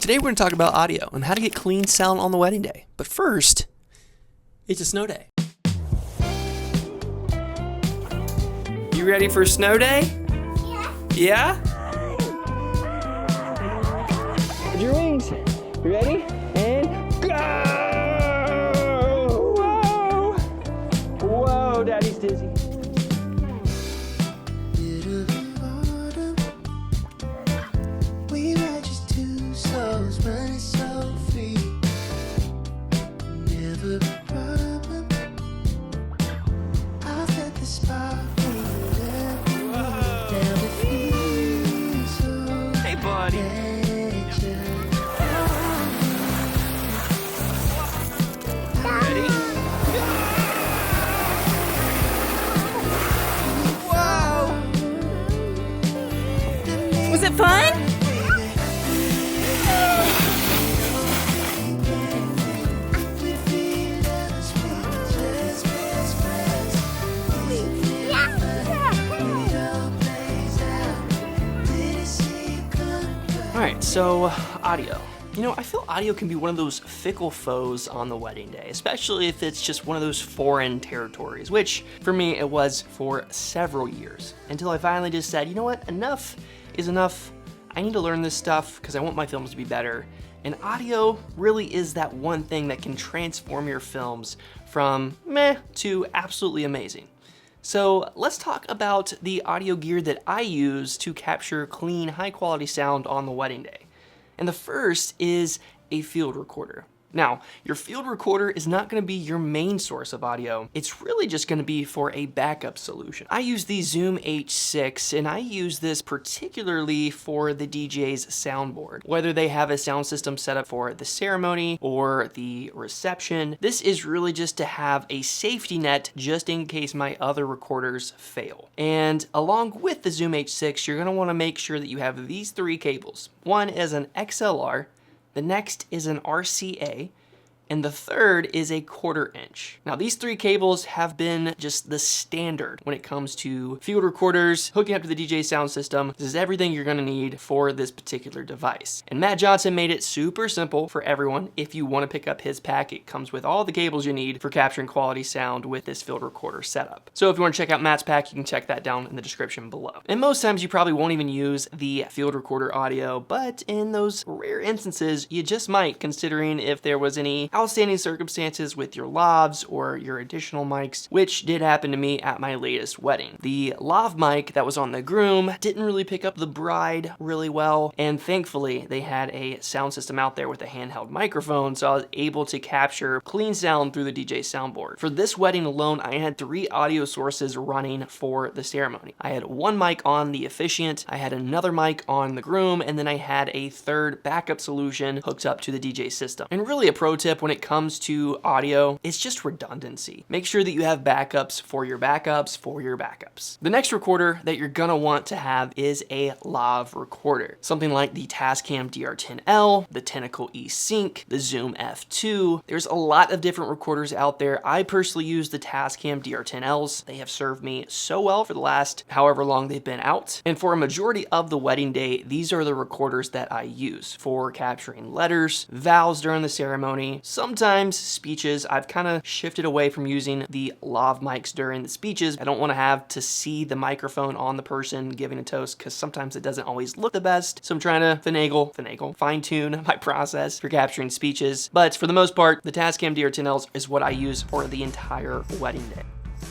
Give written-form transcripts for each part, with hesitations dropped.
Today we're going to talk about audio and how to get clean sound on the wedding day. But first, it's a snow day. You ready for snow day? Yeah? With your wings. You ready? And go! Whoa! Whoa, Daddy's dizzy. Was it fun? Alright, so audio. You know, I feel audio can be one of those fickle foes on the wedding day, especially if it's just one of those foreign territories, which for me it was for several years, until I finally just said, you know what, enough is enough. I need to learn this stuff because I want my films to be better. And audio really is that one thing that can transform your films from meh to absolutely amazing. So let's talk about the audio gear that I use to capture clean, high quality sound on the wedding day. And the first is a field recorder. Now, your field recorder is not going to be your main source of audio. It's really just going to be for a backup solution. I use the Zoom H6, and I use this particularly for the DJ's soundboard. Whether they have a sound system set up for the ceremony or the reception, this is really just to have a safety net just in case my other recorders fail. And along with the Zoom H6, you're going to want to make sure that you have these three cables. One is an XLR, the next is an RCA, and the third is a 1/4 inch. Now these three cables have been just the standard when it comes to field recorders, hooking up to the DJ sound system. This is everything you're gonna need for this particular device. And Matt Johnson made it super simple for everyone. If you wanna pick up his pack, it comes with all the cables you need for capturing quality sound with this field recorder setup. So if you wanna check out Matt's pack, you can check that down in the description below. And most times you probably won't even use the field recorder audio, but in those rare instances, you just might, considering if there was any outstanding circumstances with your lavs or your additional mics, which did happen to me at my latest wedding. The lav mic that was on the groom didn't really pick up the bride really well, and thankfully they had a sound system out there with a handheld microphone, so I was able to capture clean sound through the DJ soundboard. For this wedding alone, I had 3 audio sources running for the ceremony. I had one mic on the officiant, I had another mic on the groom, and then I had a third backup solution hooked up to the DJ system. And really a pro tip when it comes to audio, it's just redundancy. Make sure that you have backups for your backups for your backups. The next recorder that you're gonna want to have is a Lav Recorder. Something like the Tascam DR10L, the Tentacle E-Sync, the Zoom F2. There's a lot of different recorders out there. I personally use the Tascam DR10Ls. They have served me so well for the last however long they've been out. And for a majority of the wedding day, these are the recorders that I use for capturing letters, vows during the ceremony, sometimes speeches. I've kind of shifted away from using the lav mics during the speeches. I don't want to have to see the microphone on the person giving a toast because sometimes it doesn't always look the best. So I'm trying to fine-tune my process for capturing speeches. But for the most part, the Tascam DR10Ls is what I use for the entire wedding day.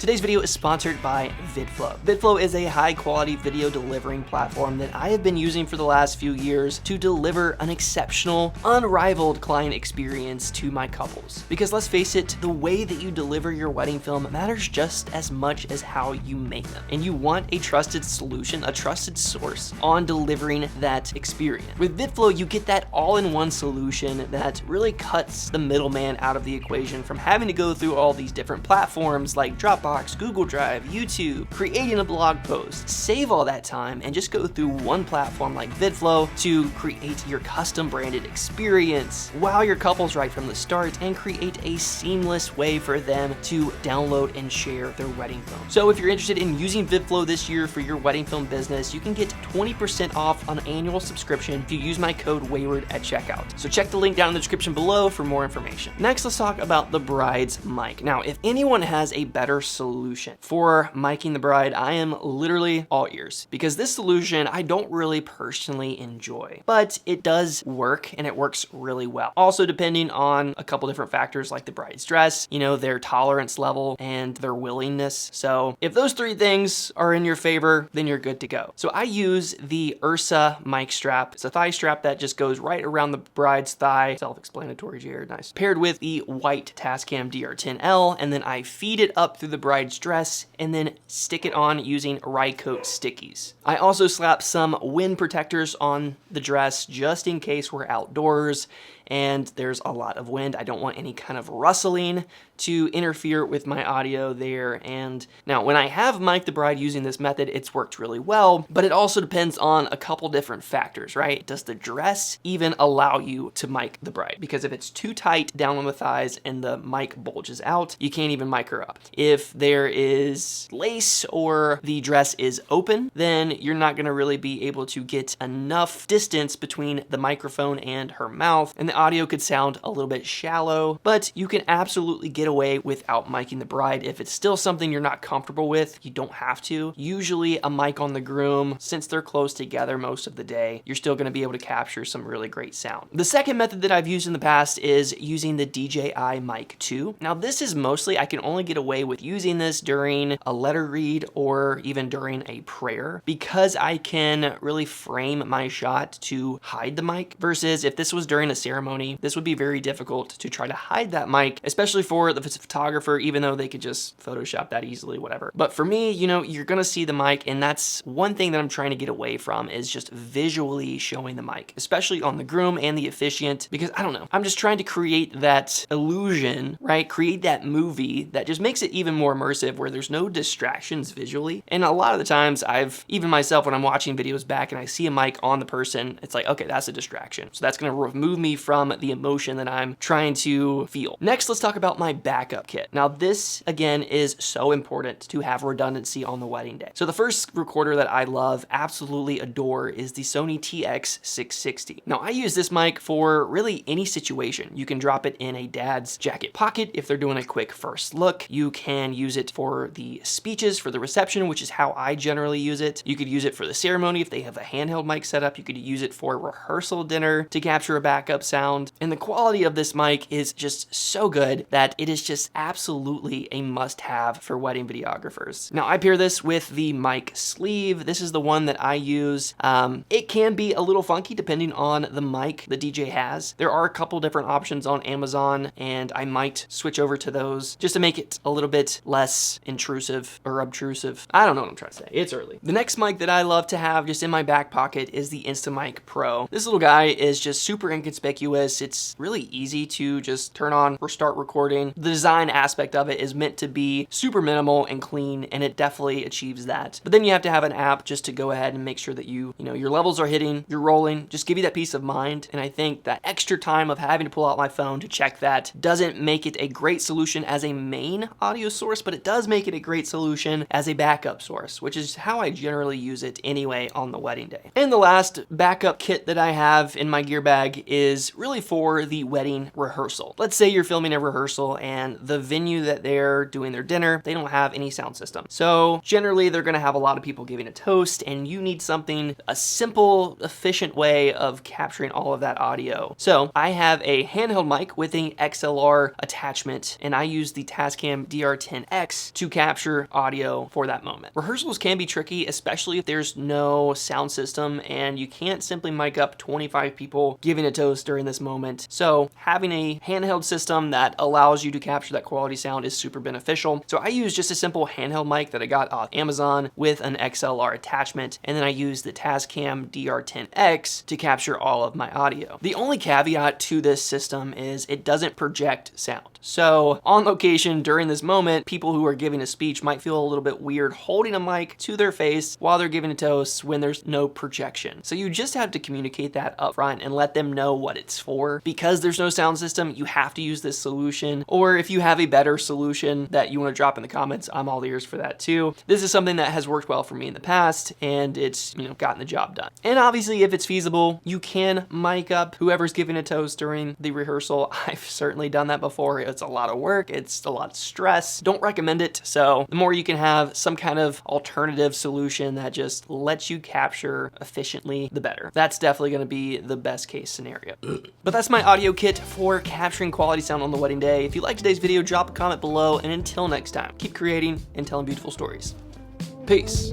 Today's video is sponsored by VidFlow. VidFlow is a high-quality video delivering platform that I have been using for the last few years to deliver an exceptional, unrivaled client experience to my couples. Because let's face it, the way that you deliver your wedding film matters just as much as how you make them. And you want a trusted solution, a trusted source on delivering that experience. With VidFlow, you get that all-in-one solution that really cuts the middleman out of the equation from having to go through all these different platforms like Dropbox, Dropbox, Google Drive, YouTube, creating a blog post, save all that time and just go through one platform like VidFlow to create your custom branded experience, wow your couples right from the start, and create a seamless way for them to download and share their wedding film. So if you're interested in using VidFlow this year for your wedding film business, you can get 20% off on an annual subscription if you use my code WAYWARD at checkout. So check the link down in the description below for more information. Next, let's talk about the bride's mic. Now, if anyone has a better solution for miking the bride, I am literally all ears, because this solution I don't really personally enjoy, but it does work and it works really well. Also, depending on a couple different factors like the bride's dress, you know, their tolerance level and their willingness. So if those three things are in your favor, then you're good to go. So I use the Ursa mic strap. It's a thigh strap that just goes right around the bride's thigh. Self-explanatory, Jared, nice. Paired with the white Tascam DR10L, and then I feed it up through the bride's dress and then stick it on using Rycoat stickies. I also slap some wind protectors on the dress just in case we're outdoors and there's a lot of wind. I don't want any kind of rustling to interfere with my audio there. And now when I have mic'd the bride using this method, it's worked really well, but it also depends on a couple different factors, right? Does the dress even allow you to mic the bride? Because if it's too tight down on the thighs and the mic bulges out, you can't even mic her up. If there is lace or the dress is open, then you're not gonna really be able to get enough distance between the microphone and her mouth, and the audio could sound a little bit shallow, but you can absolutely get away without micing the bride. If it's still something you're not comfortable with, you don't have to. Usually a mic on the groom, since they're close together most of the day, you're still gonna be able to capture some really great sound. The second method that I've used in the past is using the DJI Mic 2. Now this is mostly, I can only get away with using this during a letter read or even during a prayer, because I can really frame my shot to hide the mic, versus if this was during a ceremony, this would be very difficult to try to hide that mic, especially for the photographer, even though they could just Photoshop that easily, whatever. But for me, you know, you're gonna see the mic, and that's one thing that I'm trying to get away from, is just visually showing the mic, especially on the groom and the officiant, because I don't know, I'm just trying to create that illusion, right? Create that movie that just makes it even more immersive, where there's no distractions visually. And a lot of the times even myself, when I'm watching videos back and I see a mic on the person, it's like, okay, that's a distraction. So that's gonna remove me from the emotion that I'm trying to feel. Next, let's talk about my backup kit. Now this, again, is so important to have redundancy on the wedding day. So the first recorder that I love, absolutely adore, is the Sony TX660. Now I use this mic for really any situation. You can drop it in a dad's jacket pocket if they're doing a quick first look. You can use it for the speeches, for the reception, which is how I generally use it. You could use it for the ceremony if they have a handheld mic set up. You could use it for rehearsal dinner to capture a backup sound. And the quality of this mic is just so good that it is just absolutely a must-have for wedding videographers. Now I pair this with the mic sleeve. This is the one that I use. It can be a little funky depending on the mic the DJ has. There are a couple different options on Amazon, and I might switch over to those just to make it a little bit less intrusive or obtrusive. I don't know what I'm trying to say. It's early. The next mic that I love to have just in my back pocket is the Instamic Pro. This little guy is just super inconspicuous. It's really easy to just turn on or start recording. The design aspect of it is meant to be super minimal and clean, and it definitely achieves that. But then you have to have an app just to go ahead and make sure that you know, your levels are hitting, you're rolling, just give you that peace of mind. And I think that extra time of having to pull out my phone to check that doesn't make it a great solution as a main audio source, but it does make it a great solution as a backup source, which is how I generally use it anyway on the wedding day. And the last backup kit that I have in my gear bag is really for the wedding rehearsal. Let's say you're filming a rehearsal and the venue that they're doing their dinner, they don't have any sound system. So generally they're gonna have a lot of people giving a toast, and you need something, a simple, efficient way of capturing all of that audio. So I have a handheld mic with an XLR attachment, and I use the Tascam DR10X to capture audio for that moment. Rehearsals can be tricky, especially if there's no sound system and you can't simply mic up 25 people giving a toast during this moment. So having a handheld system that allows you to capture that quality sound is super beneficial. So I use just a simple handheld mic that I got off Amazon with an XLR attachment, and then I use the Tascam DR10X to capture all of my audio. The only caveat to this system is it doesn't project sound. So on location during this moment, people who are giving a speech might feel a little bit weird holding a mic to their face while they're giving a toast when there's no projection. So you just have to communicate that up front and let them know what it's for. Because there's no sound system, you have to use this solution. Or if you have a better solution that you want to drop in the comments, I'm all ears for that too. This is something that has worked well for me in the past, and it's, gotten the job done. And obviously, if it's feasible, you can mic up whoever's giving a toast during the rehearsal. I've certainly done that before. It's a lot of work. It's a lot of stress. Don't recommend it. So the more you can have some kind of alternative solution that just lets you capture efficiently, the better. That's definitely going to be the best case scenario. But that's my audio kit for capturing quality sound on the wedding day. If you liked today's video, drop a comment below, and until next time, keep creating and telling beautiful stories. Peace.